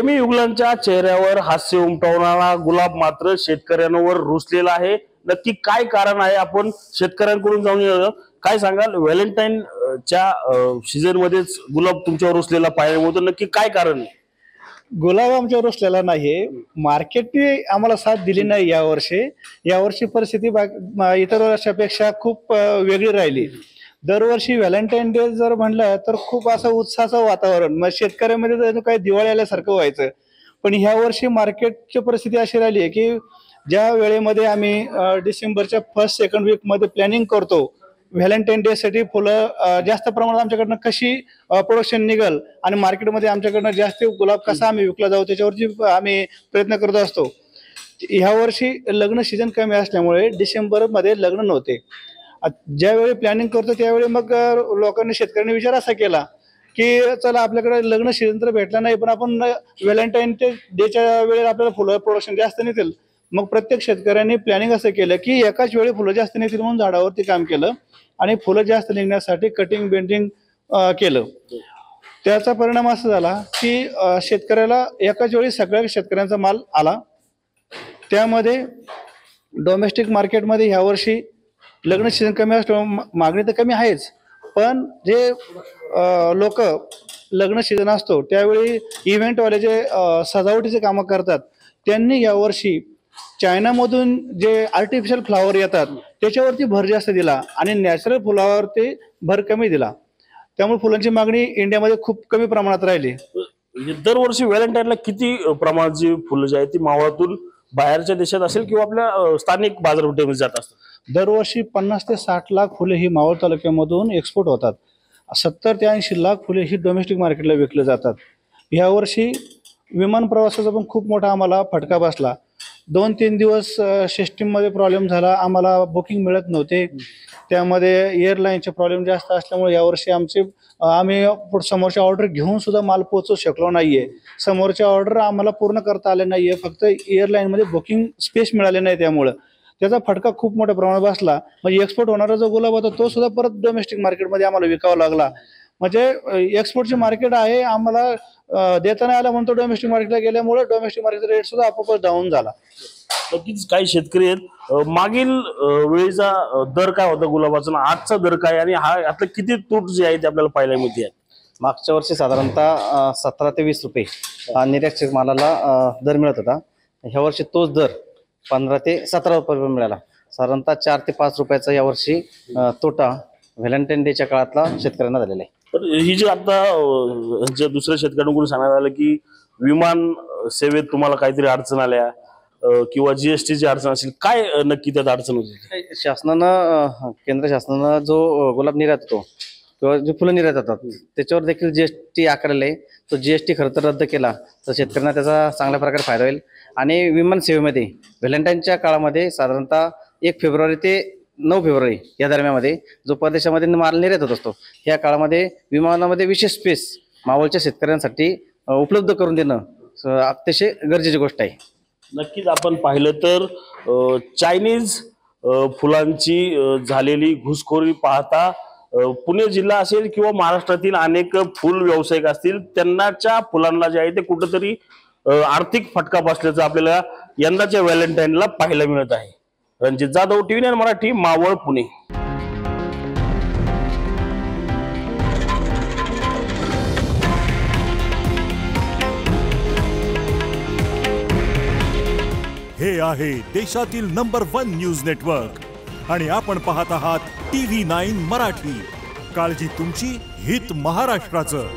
प्रेमी युगलांच्या चेहऱ्यावर हास्य उमटवणारा गुलाब मात्र शेतकऱ्यांवर रुसलेला आहे। नक्की काय कारण आहे आपण शेतकऱ्यांकडून जाणून घेऊया। काय सांगाल, व्हॅलेंटाईन च्या सीझन मध्येच गुलाब तुमच्यावर रुसलेला पाहायला मिळतो, नक्की काय कारण आहे? गुलाब आमच्यावर रुसलेला नाही, मार्केटने आम्हाला साथ दिली नाही यावर्षी परिस्थिती इतर वर्षापेक्षा खूप वेगळी राहिली। दरवर्षी व्हॅलेंटाईन डे जर म्हणलं तर खूप असं उत्साहाचं वातावरण, मग शेतकऱ्यांमध्ये जर काही दिवाळी आल्यासारखं व्हायचं। पण ह्या वर्षी मार्केटची परिस्थिती अशी राहिली आहे की ज्या वेळेमध्ये आम्ही डिसेंबरच्या फर्स्ट सेकंड वीक मध्ये प्लॅनिंग करतो व्हॅलेंटाईन डे साठी फुलं जास्त प्रमाणात आमच्याकडनं कशी प्रोडक्शन निघल आणि मार्केटमध्ये आमच्याकडनं जास्त गुलाब कसा आम्ही विकला जाऊ त्याच्यावरची आम्ही प्रयत्न करत असतो। ह्या वर्षी लग्न सीझन कमी असल्यामुळे डिसेंबर मध्ये लग्न नव्हते। ज्यावेळी प्लॅनिंग करतो त्यावेळी मग लोकांनी शेतकऱ्यांनी विचार असा केला की चला आपल्याकडे लग्न सीझन तर भेटला नाही पण आपण व्हॅलेंटाईन डेच्या वेळेला आपल्याला फुलं प्रोडक्शन जास्त निघतील। मग प्रत्येक शेतकऱ्यांनी प्लॅनिंग असं केलं की एकाच वेळी फुलं जास्त निघतील म्हणून झाडावरती काम केलं आणि फुलं जास्त निघण्यासाठी कटिंग बेंडिंग केलं। त्याचा परिणाम असा झाला की शेतकऱ्याला एकाच वेळी सगळ्या शेतकऱ्यांचा माल आला। त्यामध्ये डोमेस्टिक मार्केटमध्ये ह्यावर्षी लग्न सीझन कमी असल्यामुळे मागणी तर कमी आहेच, पण जे लोक लग्न सीझन असतो त्यावेळी इव्हेंटवाले जे सजावटीचे कामं करतात त्यांनी यावर्षी चायनामधून जे आर्टिफिशियल फ्लावर येतात त्याच्यावरती भर जास्त दिला आणि नॅचरल फुलावरती भर कमी दिला। त्यामुळे फुलांची मागणी इंडियामध्ये खूप कमी प्रमाणात राहिली। दरवर्षी व्हॅलेंटाईनला किती प्रमाणाची फुलं जी आहेत ती मावळातून बाहेरच्या देशात असेल किंवा आपल्या स्थानिक बाजारपेठेमध्ये जात असतात? दरवर्षी 50 ते 60 लाख फुले ही मावळ तालुक्यामधून एक्सपोर्ट होतात। 70 ते 80 लाख फुले ही डोमेस्टिक मार्केटला विकले जातात। यावर्षी विमान प्रवासाचा पण खूप मोठा आम्हाला फटका बसला। 2-3 दिवस सिस्टीममध्ये प्रॉब्लेम झाला, आम्हाला बुकिंग मिळत नव्हते। त्यामध्ये एअरलाईनचे प्रॉब्लेम जास्त असल्यामुळे यावर्षी आम्ही समोरच्या ऑर्डर घेऊन सुद्धा माल पोहोचवू शकलो नाहीये। समोरच्या ऑर्डर आम्हाला पूर्ण करता आले नाहीये, फक्त एअरलाईनमध्ये बुकिंग स्पेस मिळाले नाही, त्यामुळे त्याचा फटका खूप मोठ्या प्रमाणात बसला। म्हणजे एक्सपोर्ट होणारा जो गुलाब होता तो सुद्धा परत डोमेस्टिक मार्केटमध्ये आम्हाला विकावा लागला। म्हणजे एक्सपोर्टचे मार्केट आहे, आम्हाला देता नाही आला म्हणतो डोमेस्टिक मार्केटला गेल्यामुळे डोमेस्टिक मार्केटचा रेट सुद्धा आपोआप डाऊन झाला। नक्कीच काही शेतकरी आहेत, मागील वेळेचा दर काय होता गुलाबाचा, आजचा दर काय आणि हा आता किती तूट जी आहे ती आपल्याला पाहायला मिळते? मागच्या वर्षी साधारणतः 17 ते 20 रुपये निरीक्षक मालाला दर मिळत होता। ह्या वर्षी तोच दर 15 ते 17 रुपये मिळाला। साधारणतः 4 ते 5 रुपयाचा यावर्षी तोटा व्हॅलेंटाईन डेच्या काळातला शेतकऱ्यांना झालेला आहे। पण ही जी आता दुसऱ्या शेतकऱ्यांकडून सांगण्यात आलं की विमान सेवेत तुम्हाला काहीतरी अडचण आल्या किंवा जीएसटीची अडचण असेल, काय नक्की त्यात अडचण होती? शासनानं केंद्र शासनानं जो गुलाब निर्यात होतो किंवा जे फुलं निर्यात होतात त्याच्यावर देखील जीएसटी आकारले आहे। तो जीएसटी खरं तर रद्द केला तर शेतकऱ्यांना त्याचा चांगल्या प्रकारे फायदा होईल। आणि विमान सेवेमध्ये व्हॅलेंटाईनच्या काळामध्ये साधारणतः 1 फेब्रुवारी ते 9 फेब्रुवारी या दरम्यानमध्ये जो परदेशामध्ये माल निर्यात होत असतो ह्या काळामध्ये विमानामध्ये विशेष स्पेस मावळच्या शेतकऱ्यांसाठी उपलब्ध करून देणं अतिशय गरजेची गोष्ट आहे। नक्कीच आपण पाहिलं तर चायनीज फुलांची झालेली घुसखोरी पाहता पुणे जिल्हा असेल किंवा महाराष्ट्रातील अनेक फुल व्यावसायिक असतील त्यांनाच्या फुलांना जे आहे ते कुठेतरी आर्थिक फटका बसल्याचं आपल्याला यंदाच्या व्हॅलेंटाईनला पाहायला मिळत आहे। रणजित जाधव, TV9 मराठी, मावळ, पुणे। हे आहे देशातील नंबर 1 न्यूज नेटवर्क आणि आपण पाहत आहात TV9 मराठी। काळजी तुमची, हित महाराष्ट्राचं।